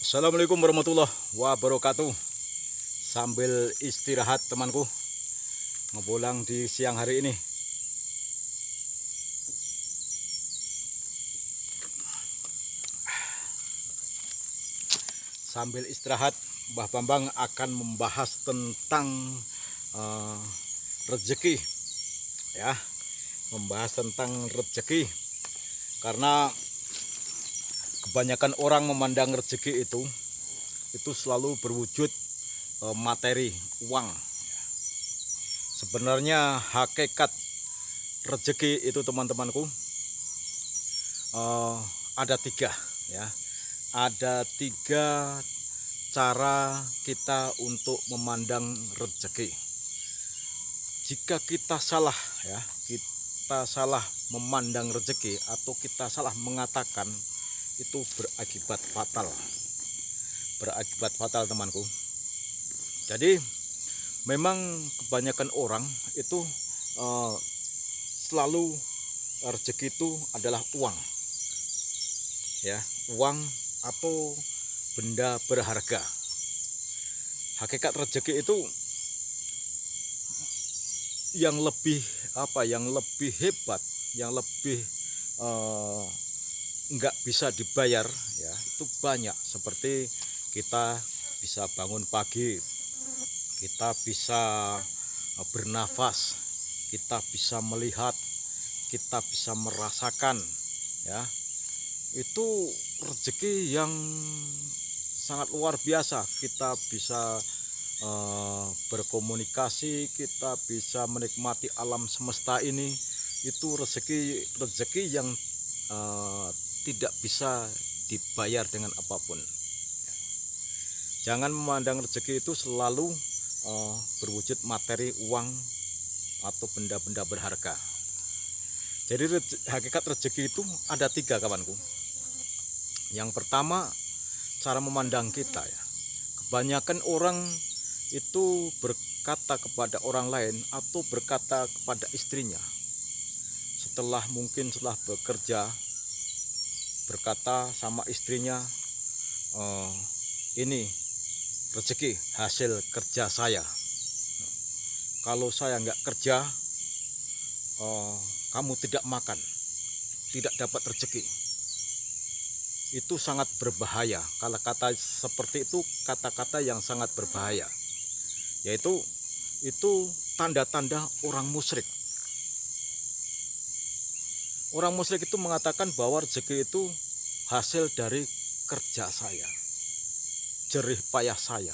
Assalamualaikum warahmatullahi wabarakatuh. Sambil istirahat temanku, ngebolang di siang hari ini. Sambil istirahat, Mbah Bambang akan membahas tentang uh, rezeki, ya, membahas tentang rezeki. Karena kebanyakan orang memandang rezeki itu selalu berwujud materi, uang. Sebenarnya hakikat rezeki itu teman-temanku ada tiga, ya. Ada tiga cara kita untuk memandang rezeki. Jika kita salah, ya, kita salah memandang rezeki atau kita salah mengatakan, itu berakibat fatal. Berakibat fatal temanku. Jadi memang kebanyakan orang itu selalu rezeki itu adalah uang, ya, uang atau benda berharga. Hakikat rezeki itu yang lebih hebat, yang lebih nggak bisa dibayar, ya, itu banyak. Seperti kita bisa bangun pagi, kita bisa bernafas, kita bisa melihat, kita bisa merasakan, ya, itu rezeki yang sangat luar biasa. Kita bisa berkomunikasi, kita bisa menikmati alam semesta ini. Itu rezeki yang tidak bisa dibayar dengan apapun. Jangan memandang rezeki itu selalu berwujud materi, uang atau benda-benda berharga. Jadi hakikat rezeki itu ada tiga, kawanku. Yang pertama, cara memandang kita, ya. Kebanyakan orang itu berkata kepada orang lain atau berkata kepada istrinya setelah bekerja, berkata sama istrinya, ini rezeki hasil kerja saya. Kalau saya nggak kerja, kamu tidak makan, tidak dapat rezeki. Itu sangat berbahaya. Kalau kata seperti itu, kata-kata yang sangat berbahaya, yaitu itu tanda-tanda orang musyrik. Orang musyrik itu mengatakan bahwa rezeki itu hasil dari kerja saya, jerih payah saya.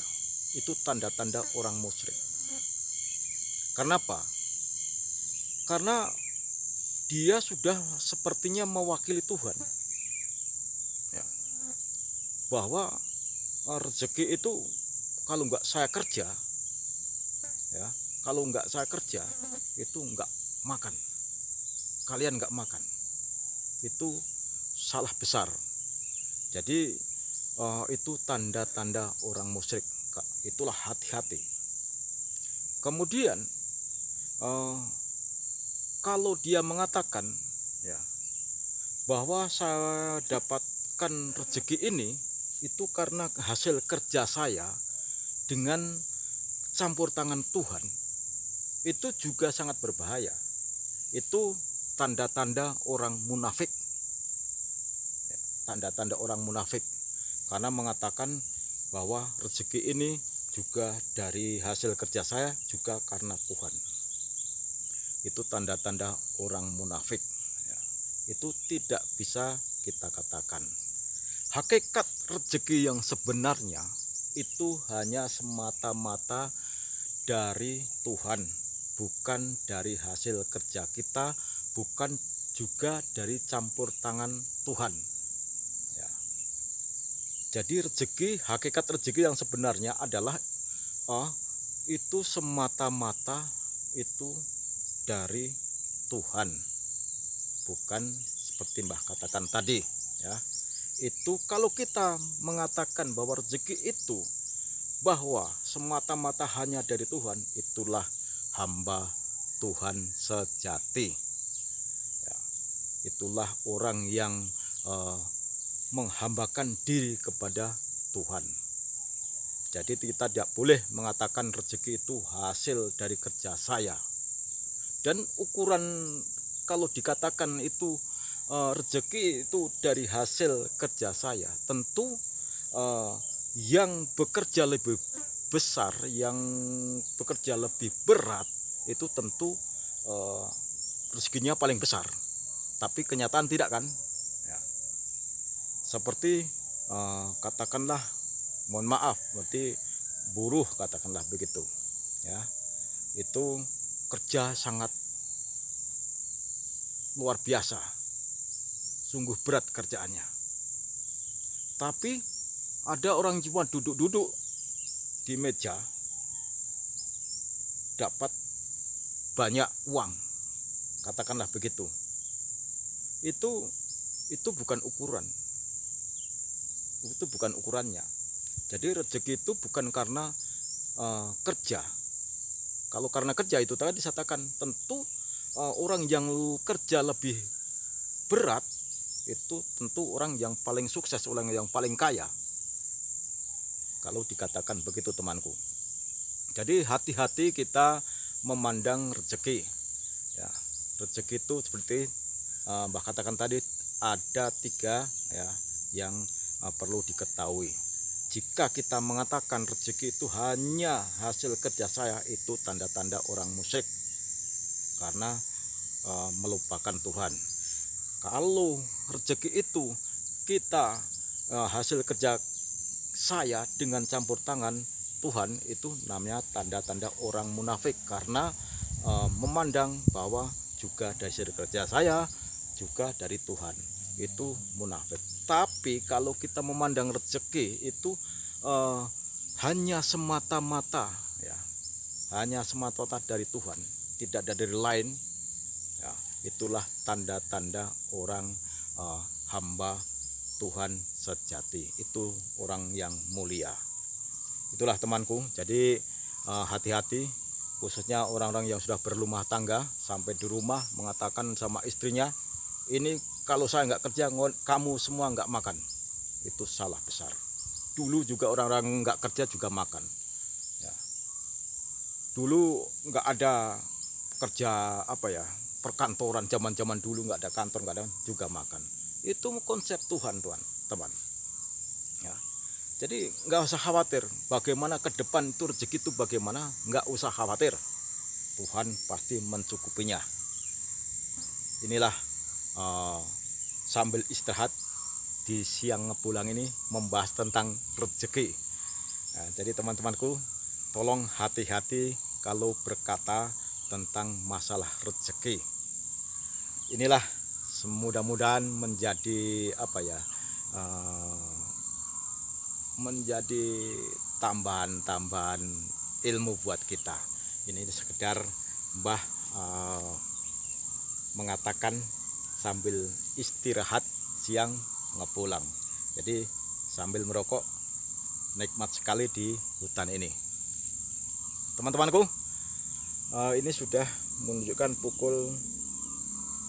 Itu tanda-tanda orang musyrik. Kenapa? Karena dia sudah sepertinya mewakili Tuhan, ya, bahwa rezeki itu kalau nggak saya kerja, ya, kalau nggak saya kerja itu nggak makan, kalian nggak makan. Itu salah besar. Jadi itu tanda-tanda orang musyrik. Itulah hati-hati. Kemudian kalau dia mengatakan, ya, bahwa saya dapatkan rezeki ini itu karena hasil kerja saya dengan campur tangan Tuhan, itu juga sangat berbahaya. Itu tanda-tanda orang munafik, ya, tanda-tanda orang munafik, karena mengatakan bahwa rezeki ini juga dari hasil kerja saya, juga karena Tuhan. Itu tanda-tanda orang munafik, ya. Itu tidak bisa kita katakan. Hakikat rezeki yang sebenarnya itu hanya semata-mata dari Tuhan, bukan dari hasil kerja kita, bukan juga dari campur tangan Tuhan, ya. Jadi hakikat rezeki yang sebenarnya adalah itu semata-mata itu dari Tuhan, bukan seperti Mbah katakan tadi, ya. Itu kalau kita mengatakan bahwa rezeki itu bahwa semata-mata hanya dari Tuhan, itulah hamba Tuhan sejati, ya. Itulah orang yang menghambakan diri kepada Tuhan. Jadi kita tidak boleh mengatakan rezeki itu hasil dari kerja saya. Dan ukuran kalau dikatakan itu rezeki itu dari hasil kerja saya, tentu yang bekerja lebih besar, yang bekerja lebih berat itu tentu rezekinya paling besar. Tapi kenyataan tidak kan? Ya. Seperti katakanlah, mohon maaf, berarti buruh katakanlah begitu, ya, itu kerja sangat luar biasa, sungguh berat kerjaannya. Tapi ada orang cuma duduk-duduk di meja dapat banyak uang, katakanlah begitu. Itu bukan ukuran, itu bukan ukurannya. Jadi rezeki itu bukan karena kerja. Kalau karena kerja itu tadi disatakan, tentu orang yang kerja lebih berat itu tentu orang yang paling sukses, orang yang paling kaya. Kalau dikatakan begitu temanku. Jadi hati-hati kita memandang rezeki. Ya, rezeki itu seperti Mbah katakan tadi, ada 3 ya yang perlu diketahui. Jika kita mengatakan rezeki itu hanya hasil kerja saya, itu tanda-tanda orang musyrik, karena melupakan Tuhan. Kalau rezeki itu kita hasil kerja saya dengan campur tangan Tuhan, itu namanya tanda-tanda orang munafik, karena memandang bahwa juga dari hasil kerja saya, juga dari Tuhan, itu munafik. Tapi kalau kita memandang rezeki itu hanya semata-mata, ya, hanya semata-mata dari Tuhan, tidak ada dari lain, ya, itulah tanda-tanda orang hamba Tuhan sejati, itu orang yang mulia. Itulah temanku. Jadi hati-hati, khususnya orang-orang yang sudah berumah tangga, sampai di rumah mengatakan sama istrinya, ini kalau saya nggak kerja, kamu semua nggak makan. Itu salah besar. Dulu juga orang-orang nggak kerja juga makan. Ya. Dulu nggak ada kerja perkantoran, zaman-zaman dulu nggak ada kantor, nggak ada, juga makan. Itu konsep Tuhan, teman. Ya. Jadi nggak usah khawatir bagaimana ke depan itu rezeki itu bagaimana, nggak usah khawatir. Tuhan pasti mencukupinya. Inilah sambil istirahat di siang ngepulang ini membahas tentang rezeki. Nah, jadi teman-temanku, tolong hati-hati kalau berkata tentang masalah rezeki. Inilah mudah-mudahan menjadi menjadi tambahan-tambahan ilmu buat kita. Ini sekedar Mbah mengatakan sambil istirahat siang ngepulang. Jadi sambil merokok, nikmat sekali di hutan ini. Teman-temanku, ini sudah menunjukkan pukul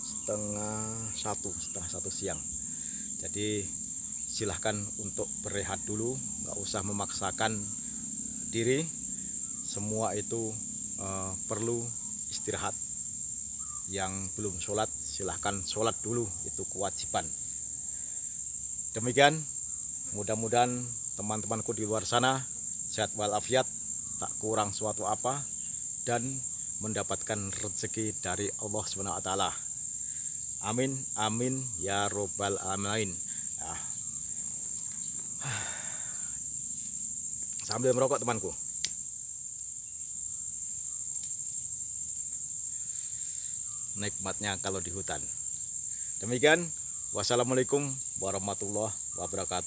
setengah satu siang. Jadi silahkan untuk berehat dulu, nggak usah memaksakan diri. Semua itu perlu istirahat. Yang belum sholat silahkan sholat dulu, itu kewajiban. Demikian, mudah-mudahan teman-temanku di luar sana sehat walafiat, tak kurang suatu apa, dan mendapatkan rezeki dari Allah SWT. Amin, amin ya robbal alamin. Nah, sambil merokok temanku. Nikmatnya kalau di hutan. Demikian, wassalamualaikum warahmatullahi wabarakatuh.